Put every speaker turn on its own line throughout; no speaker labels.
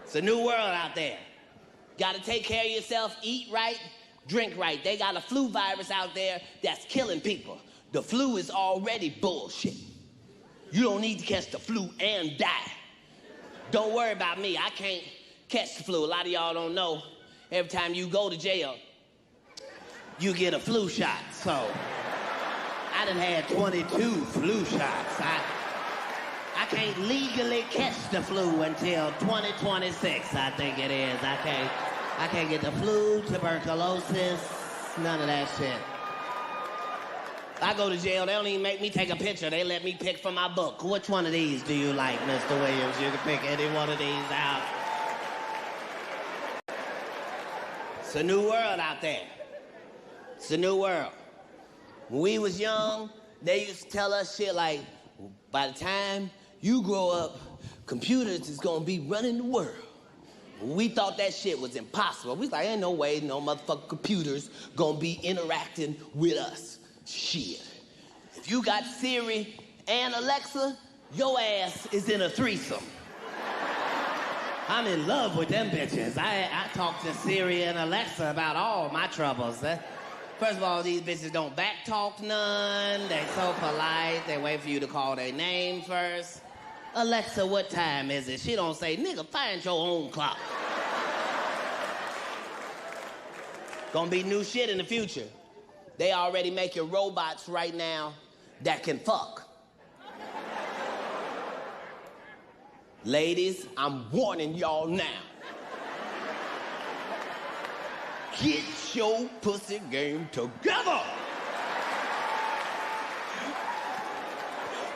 It's a new world out there. Gotta take care of yourself, eat right, drink right. They got a flu virus out there that's killing people. The flu is already bullshit. You don't need to catch the flu and die. Don't worry about me, I can't catch the flu. A lot of y'all don't know, every time you go to jail, you get a flu shot. So, I done had 22 flu shots. I can't legally catch the flu until 2026, I think it is. I can't get the flu, tuberculosis, none of that shit. I go to jail, they don't even make me take a picture. They let me pick from my book. Which one of these do you like, Mr. Williams? You can pick any one of these out. It's a new world out there. It's a new world. When we was young, they used to tell us shit like, by the time you grow up, computers is gonna be running the world. We thought that shit was impossible. We was like, ain't no way no motherfucking computers gonna be interacting with us. Shit. If you got Siri and Alexa, your ass is in a threesome. I'm in love with them bitches. I talk to Siri and Alexa about all my troubles. First of all, these bitches don't back talk none. They so polite. They wait for you to call their name first. Alexa, what time is it? She don't say, nigga, find your own clock. Gonna be new shit in the future. They already making robots right now that can fuck. Ladies, I'm warning y'all now. Get your pussy game together.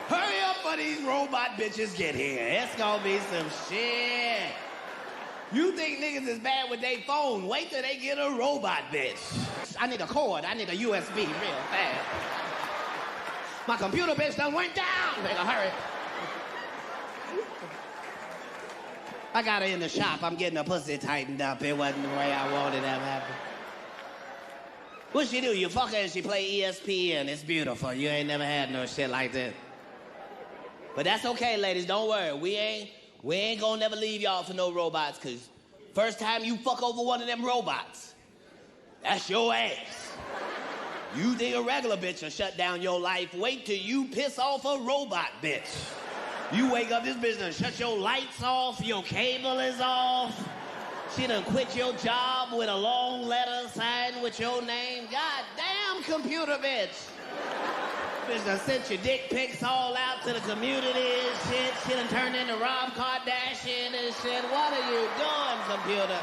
Hurry up for these robot bitches get here. It's gonna be some shit. You think niggas is bad with their phone? Wait till they get a robot bitch. I need a cord. I need a USB real fast. My computer bitch done went down. Nigga, hurry. I got her in the shop. I'm getting her pussy tightened up. It wasn't the way I wanted that to happen. What she do? You fuck her and she play ESPN. It's beautiful. You ain't never had no shit like this. But that's okay, ladies. Don't worry. We ain't gonna never leave y'all for no robots, cause first time you fuck over one of them robots, that's your ass. You think a regular bitch will shut down your life. Wait till you piss off a robot bitch. You wake up, this bitch done shut your lights off, your cable is off. She done quit your job with a long letter signed with your name. God damn, computer bitch. Bitch done sent your dick pics all out to the community and shit. She done turned into Rob Kardashian and shit. What are you doing, computer?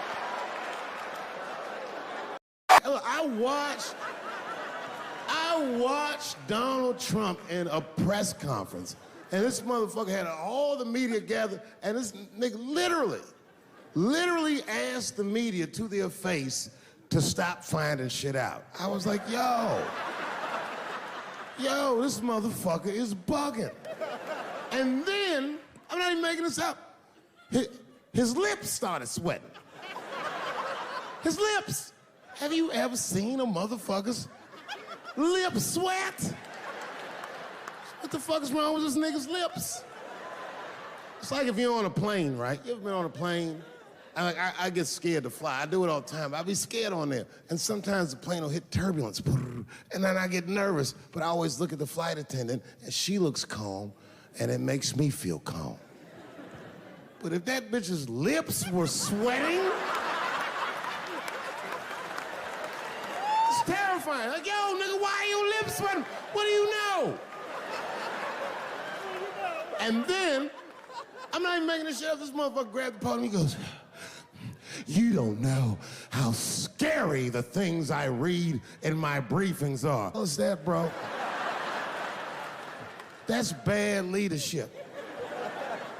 I watched Donald Trump in a press conference, and this motherfucker had all the media gathered, and this nigga literally asked the media to their face to stop finding shit out. I was like, yo, this motherfucker is bugging. And then, I'm not even making this up, his lips started sweating. His lips. Have you ever seen a motherfucker's lip sweat? What the fuck is wrong with this nigga's lips? It's like if you're on a plane, right? You ever been on a plane? I get scared to fly. I do it all the time. I be scared on there. And sometimes the plane will hit turbulence. And then I get nervous. But I always look at the flight attendant, and she looks calm, and it makes me feel calm. But if that bitch's lips were sweating, it's terrifying. Like, yo, nigga, why are your lips sweating? What do you know? And then, I'm not even making this shit up. This motherfucker grabbed the podium, he goes, you don't know how scary the things I read in my briefings are. What's that, bro? That's bad leadership.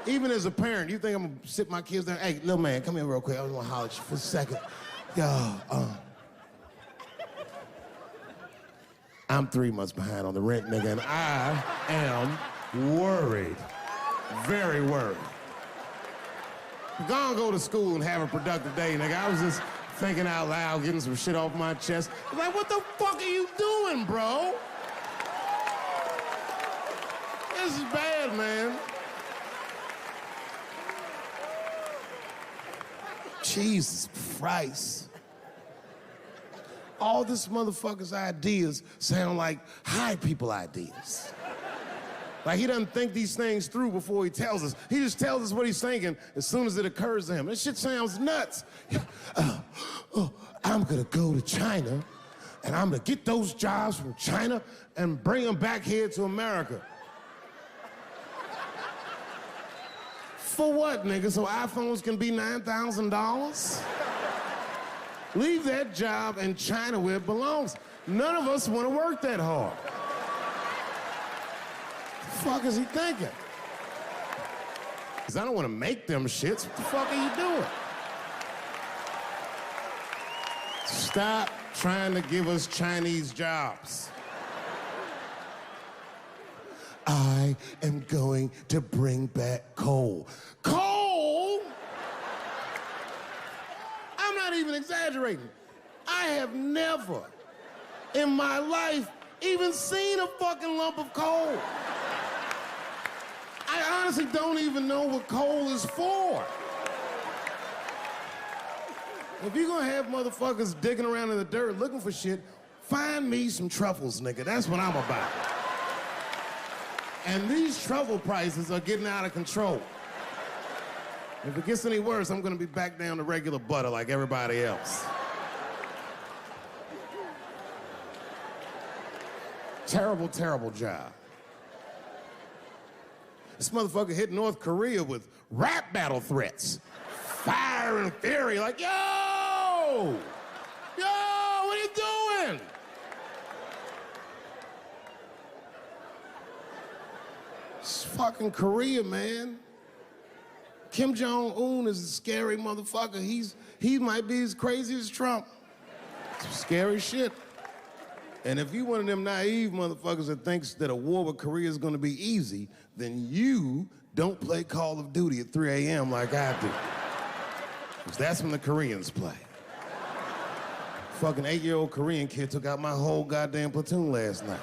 Even as a parent, you think I'm gonna sit my kids down? Hey, little man, come here real quick. I just wanna holler at you for a second. Yo, I'm 3 months behind on the rent, nigga, and I am worried. Very worried. Go to school and have a productive day, nigga. I was just thinking out loud, getting some shit off my chest. I was like, what the fuck are you doing, bro? This is bad, man. Jesus Christ. All this motherfucker's ideas sound like high people ideas. Like he doesn't think these things through before he tells us. He just tells us what he's thinking as soon as it occurs to him. This shit sounds nuts. I'm gonna go to China and I'm gonna get those jobs from China and bring them back here to America. For what, nigga? So iPhones can be $9,000? Leave that job in China where it belongs. None of us want to work that hard. The fuck is he thinking? Because I don't want to make them shits. What the fuck are you doing? Stop trying to give us Chinese jobs. I am going to bring back coal. Coal? I'm not even exaggerating. I have never in my life even seen a fucking lump of coal. I honestly don't even know what coal is for. If you're gonna have motherfuckers digging around in the dirt looking for shit, find me some truffles, nigga. That's what I'm about. And these truffle prices are getting out of control. If it gets any worse, I'm gonna be back down to regular butter like everybody else. Terrible, terrible job. This motherfucker hit North Korea with rap battle threats. Fire and fury, like, yo! Yo, what are you doing? It's fucking Korea, man. Kim Jong-un is a scary motherfucker. He might be as crazy as Trump. Some scary shit. And if you one of them naive motherfuckers that thinks that a war with Korea is gonna be easy, then you don't play Call of Duty at 3 a.m. like I do. Because that's when the Koreans play. Fucking 8-year-old Korean kid took out my whole goddamn platoon last night.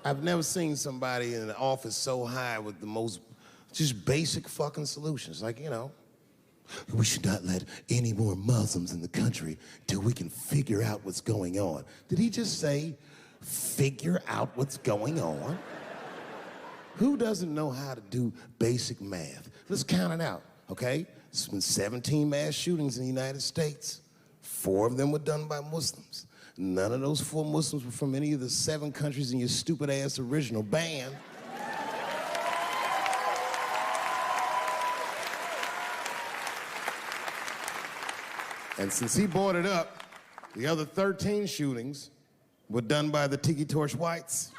I've never seen somebody in the office so high with the most just basic fucking solutions. Like, you know, we should not let any more Muslims in the country till we can figure out what's going on. Did he just say, figure out what's going on? Who doesn't know how to do basic math? Let's count it out, okay? There's been 17 mass shootings in the United States. 4 of them were done by Muslims. None of those 4 Muslims were from any of the 7 countries in your stupid-ass original band. And since he brought it up, the other 13 shootings were done by the Tiki Torch whites.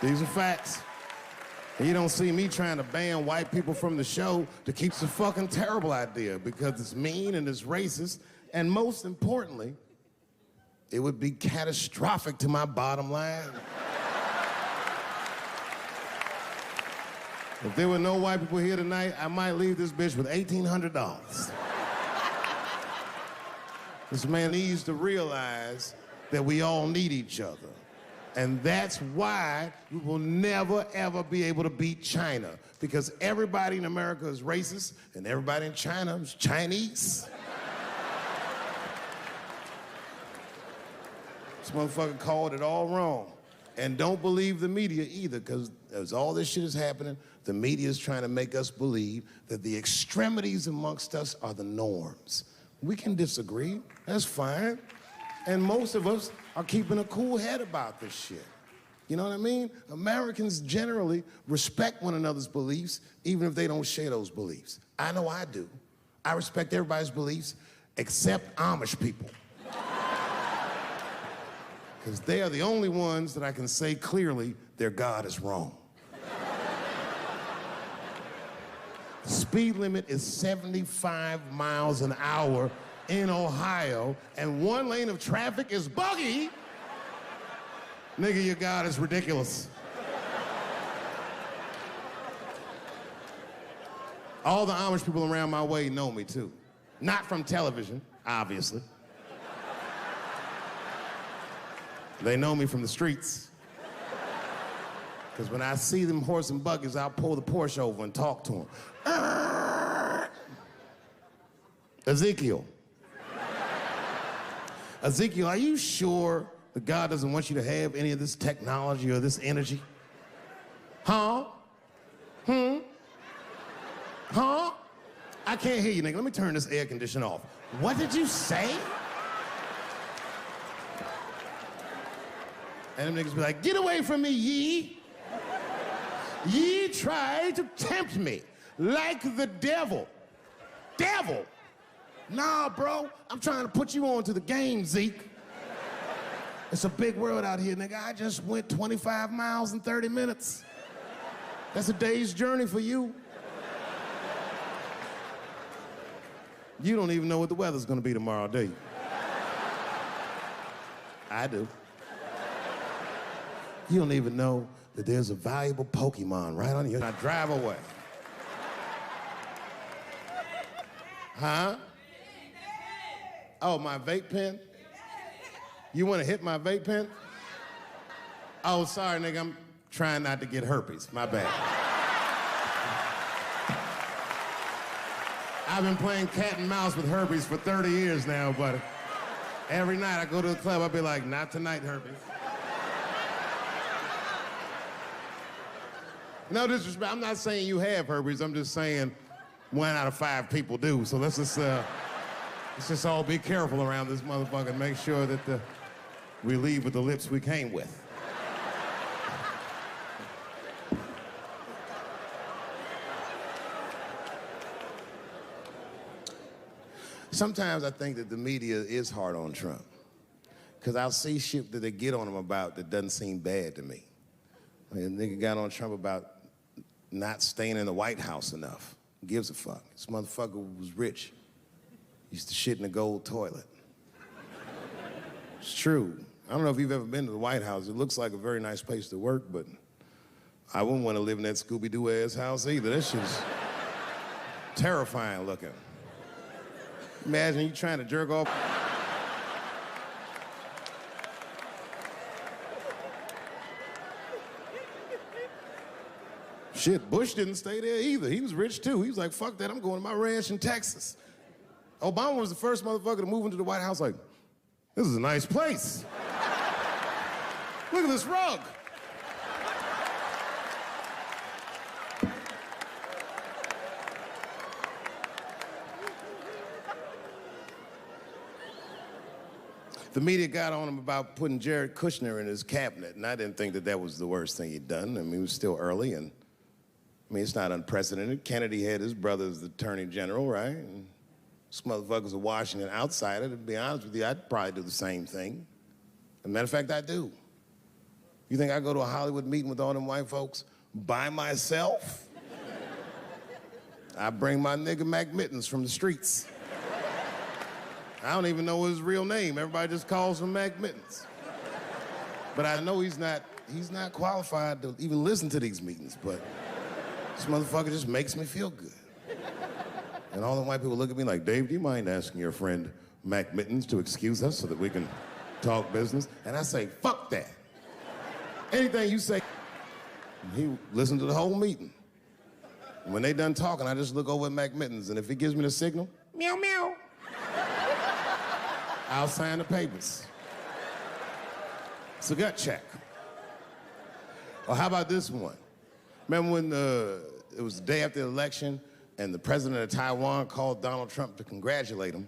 These are facts. And you don't see me trying to ban white people from the show to keep a fucking terrible idea because it's mean and it's racist, and most importantly, it would be catastrophic to my bottom line. If there were no white people here tonight, I might leave this bitch with $1,800. This man needs to realize that we all need each other. And that's why we will never, ever be able to beat China. Because everybody in America is racist, and everybody in China is Chinese. This motherfucker called it all wrong. And don't believe the media either, because as all this shit is happening, the media is trying to make us believe that the extremities amongst us are the norms. We can disagree, that's fine. And most of us are keeping a cool head about this shit. You know what I mean? Americans generally respect one another's beliefs, even if they don't share those beliefs. I know I do. I respect everybody's beliefs, except Amish people. Because they are the only ones that I can say clearly their God is wrong. The speed limit is 75 miles an hour in Ohio, and 1 lane of traffic is buggy. Nigga, your God is ridiculous. All the Amish people around my way know me, too. Not from television, obviously. They know me from the streets. Because when I see them horse and buggies, I'll pull the Porsche over and talk to them. Ezekiel. Ezekiel, are you sure that God doesn't want you to have any of this technology or this energy? Huh? Huh? I can't hear you, nigga. Let me turn this air conditioner off. What did you say? And them niggas be like, get away from me, ye. Ye tried to tempt me like the devil. Devil? Nah, bro. I'm trying to put you on to the game, Zeke. It's a big world out here, nigga. I just went 25 miles in 30 minutes. That's a day's journey for you. You don't even know what the weather's gonna be tomorrow, do you? I do. You don't even know that there's a valuable Pokemon right on you. Now drive away. Huh? Oh, my vape pen? You wanna hit my vape pen? Oh, sorry, nigga, I'm trying not to get herpes. My bad. I've been playing cat and mouse with herpes for 30 years now, but every night I go to the club, I'll be like, not tonight, herpes. No disrespect, I'm not saying you have herpes, I'm just saying 1 out of 5 people do. So let's just all be careful around this motherfucker and make sure that we leave with the lips we came with. Sometimes I think that the media is hard on Trump, because I'll see shit that they get on him about that doesn't seem bad to me. I mean, a nigga got on Trump about not staying in the White House enough. Who gives a fuck? This motherfucker was rich. Used to shit in a gold toilet. It's true. I don't know if you've ever been to the White House. It looks like a very nice place to work, but I wouldn't want to live in that Scooby-Doo ass house either. That shit's terrifying looking. Imagine you trying to jerk off. Shit, Bush didn't stay there either. He was rich too. He was like, fuck that, I'm going to my ranch in Texas. Obama was the first motherfucker to move into the White House like, this is a nice place. Look at this rug. The media got on him about putting Jared Kushner in his cabinet, and I didn't think that that was the worst thing he'd done. I mean, it was still early, and I mean, it's not unprecedented. Kennedy had his brother as the attorney general, right? And this motherfucker's a Washington outsider. To be honest with you, I'd probably do the same thing. As a matter of fact, I do. You think I go to a Hollywood meeting with all them white folks by myself? I bring my nigga Mac Mittens from the streets. I don't even know his real name. Everybody just calls him Mac Mittens. But I know he's not qualified to even listen to these meetings, but this motherfucker just makes me feel good. And all the white people look at me like, Dave, do you mind asking your friend Mac Mittens to excuse us so that we can talk business? And I say, fuck that. Anything you say. He listened to the whole meeting. And when they done talking, I just look over at Mac Mittens, and if he gives me the signal, meow, meow, I'll sign the papers. It's a gut check. Or how about this one? Remember when it was the day after the election and the president of Taiwan called Donald Trump to congratulate him?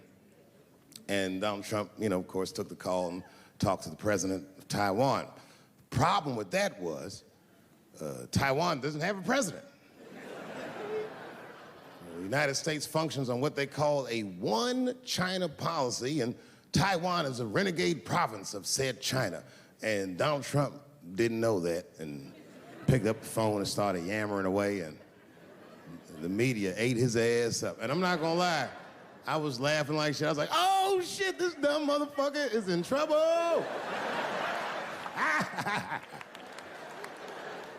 And Donald Trump, you know, of course, took the call and talked to the president of Taiwan. The problem with that was Taiwan doesn't have a president. The United States functions on what they call a one China policy, and Taiwan is a renegade province of said China. And Donald Trump didn't know that and picked up the phone and started yammering away, and the media ate his ass up. And I'm not gonna lie, I was laughing like shit. I was like, oh shit, this dumb motherfucker is in trouble.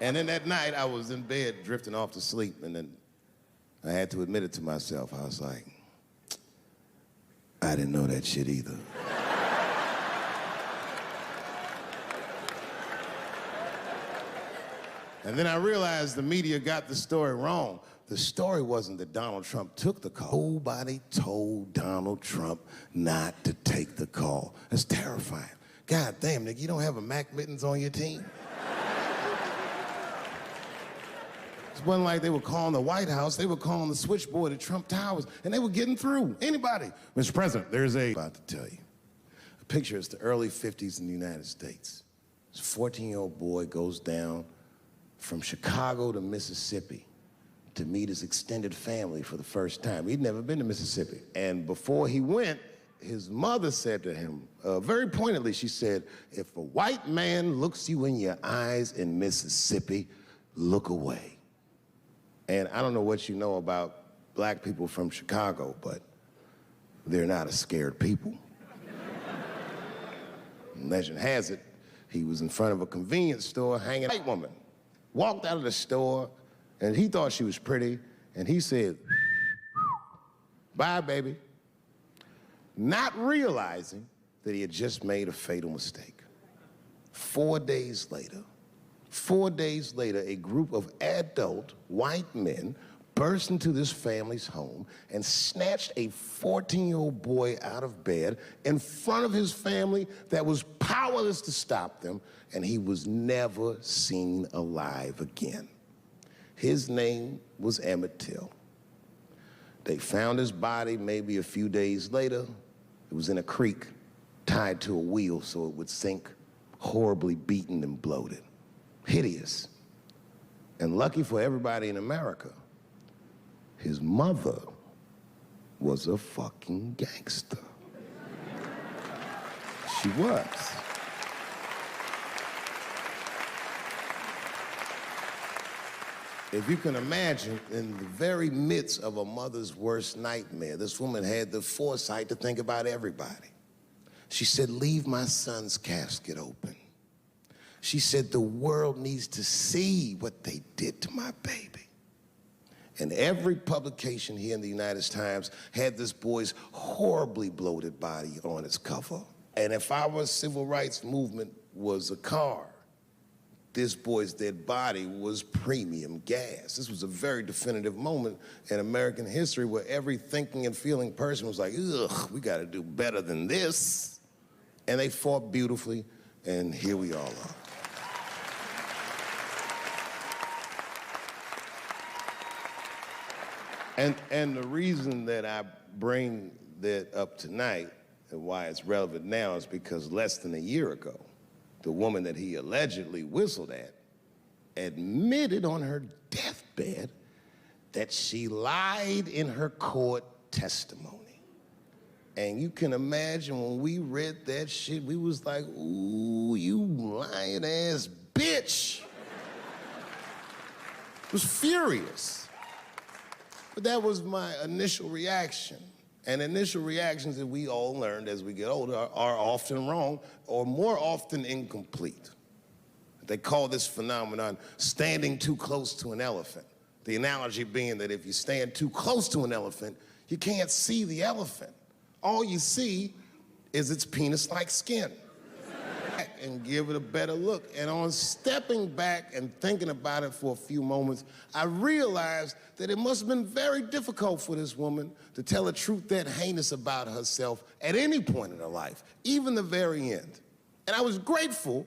And then that night I was in bed drifting off to sleep, and then I had to admit it to myself. I was like, I didn't know that shit either. And then I realized the media got the story wrong. The story wasn't that Donald Trump took the call. Nobody told Donald Trump not to take the call. That's terrifying. God damn, nigga, you don't have a Mac Mittens on your team? It wasn't like they were calling the White House, they were calling the switchboard at Trump Towers, and they were getting through. Anybody. Mr. President, there's about to tell you. A picture is the early 50s in the United States. This 14-year-old boy goes down from Chicago to Mississippi to meet his extended family for the first time. He'd never been to Mississippi. And before he went, his mother said to him, very pointedly, she said, if a white man looks you in your eyes in Mississippi, look away. And I don't know what you know about black people from Chicago, but they're not a scared people. Legend has it, he was in front of a convenience store hanging out. A white woman walked out of the store, and he thought she was pretty, and he said, bye, baby. Not realizing that he had just made a fatal mistake. 4 days later, a group of adult white men burst into this family's home and snatched a 14-year-old boy out of bed in front of his family that was powerless to stop them, and he was never seen alive again. His name was Emmett Till. They found his body maybe a few days later. It was in a creek, tied to a wheel so it would sink, horribly beaten and bloated. Hideous. And lucky for everybody in America, his mother was a fucking gangster. She was. If you can imagine, in the very midst of a mother's worst nightmare, this woman had the foresight to think about everybody. She said, leave my son's casket open. She said, the world needs to see what they did to my baby. And every publication here in the United Times had this boy's horribly bloated body on its cover. And if our civil rights movement was a car, this boy's dead body was premium gas. This was a very definitive moment in American history where every thinking and feeling person was like, ugh, we gotta do better than this. And they fought beautifully, and here we all are. And the reason that I bring that up tonight and why it's relevant now is because less than a year ago, the woman that he allegedly whistled at admitted on her deathbed that she lied in her court testimony. And you can imagine when we read that shit, we was like, ooh, you lying ass bitch. I was furious. But that was my initial reaction. And initial reactions that we all learned as we get older are often wrong or more often incomplete. They call this phenomenon standing too close to an elephant. The analogy being that if you stand too close to an elephant, you can't see the elephant. All you see is its penis-like skin. And give it a better look. And on stepping back and thinking about it for a few moments, I realized that it must have been very difficult for this woman to tell a truth that heinous about herself at any point in her life, even the very end. And I was grateful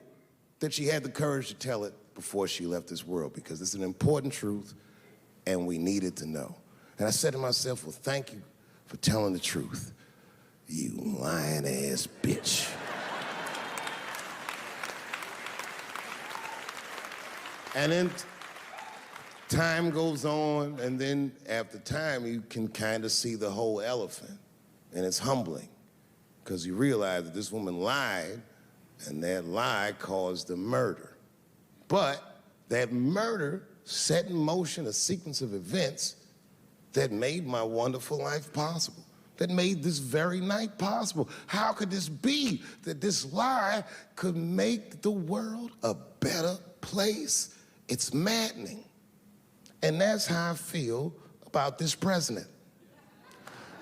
that she had the courage to tell it before she left this world, because it's an important truth and we needed to know. And I said to myself, well, thank you for telling the truth, you lying ass bitch. And then time goes on, and then after time, you can kind of see the whole elephant. And it's humbling, because you realize that this woman lied, and that lie caused the murder. But that murder set in motion a sequence of events that made my wonderful life possible, that made this very night possible. How could this be that this lie could make the world a better place? It's maddening. And that's how I feel about this president.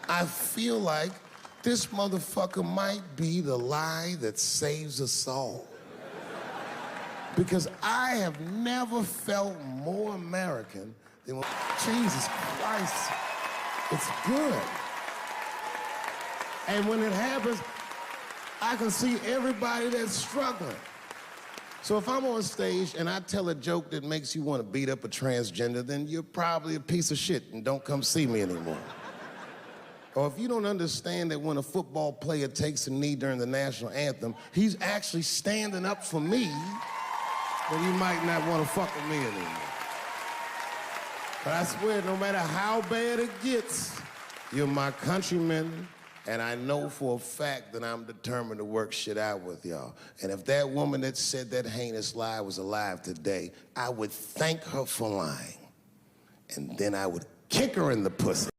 I feel like this motherfucker might be the lie that saves us all. Because I have never felt more American than when, Jesus Christ, it's good. And when it happens, I can see everybody that's struggling. So if I'm on stage and I tell a joke that makes you want to beat up a transgender, then you're probably a piece of shit and don't come see me anymore. Or if you don't understand that when a football player takes a knee during the national anthem, he's actually standing up for me, then you might not want to fuck with me anymore. But I swear, no matter how bad it gets, you're my countrymen, and I know for a fact that I'm determined to work shit out with y'all. And if that woman that said that heinous lie was alive today, I would thank her for lying. And then I would kick her in the pussy.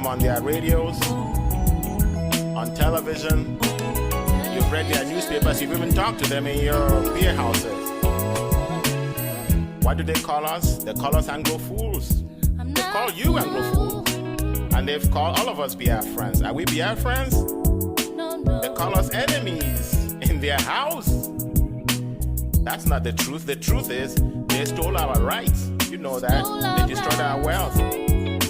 On their radios, on television, you've read their newspapers, you've even talked to them in your beer houses. What do they call us? They call us Anglo fools. They call you Anglo fool. And they've called all of us Biafrans. Are we Biafrans? They call us enemies in their house. That's not the truth. The truth is they stole our rights. You know that. They destroyed our wealth.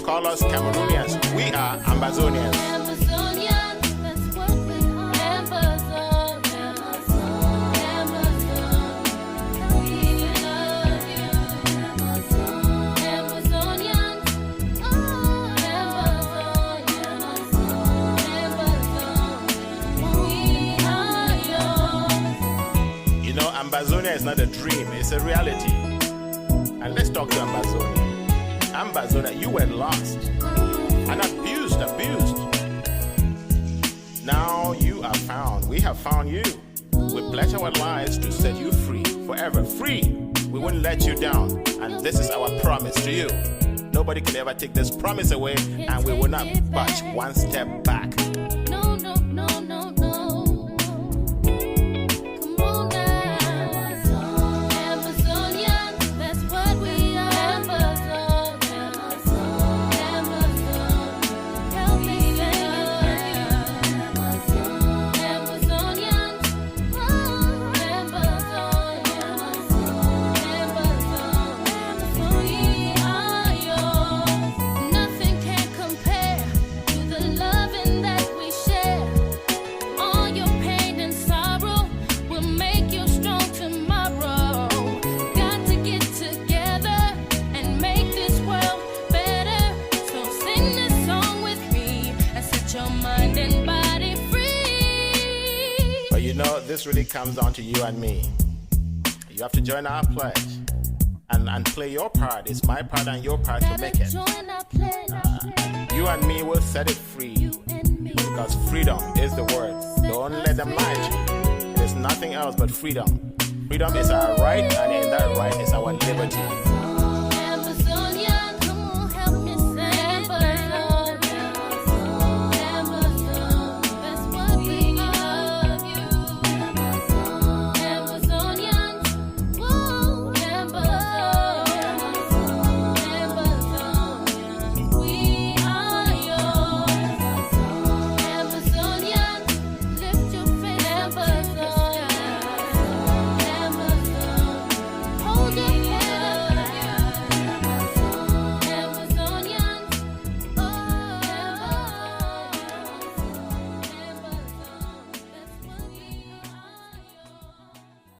Call us Cameroonians. We are Ambazonians.
Ambazonians, that's what we are. Amazon, Amazon, Amazon. We love you. Amazon, Ambazonians. Oh, Amazon, Amazon, Amazon. We are yours.
You know, Ambazonia is not a dream, it's a reality. And let's talk to Ambazonia. Ambazonia, you were lost and abused. Now you are found. We have found you. We pledge our lives to set you free, forever free. We won't let you down. And this is our promise to you. Nobody can ever take this promise away, and we will not budge one step back.
No, no, no, no, no. Come on now. Ambazonian, that's what we are. Amazon, Amazon, Amazon. Help me love you. Amazon, Ambazonians. Oh, Amazon, Amazon, Amazon. We are yours. Nothing can compare to the loving that we share. All your pain and sorrow will make you strong tomorrow. Got to get together and make this world better. So sing this song with me and set your mind and body free.
But you know, this really comes down to you and me. You have to join our pledge and play your part. It's my part and your part to make it.
Join our pledge.
You and me will set it free.
You and me.
Because freedom is the word. Don't let them lie to you. There's nothing else but freedom. Freedom is our right, and in that right is our liberty.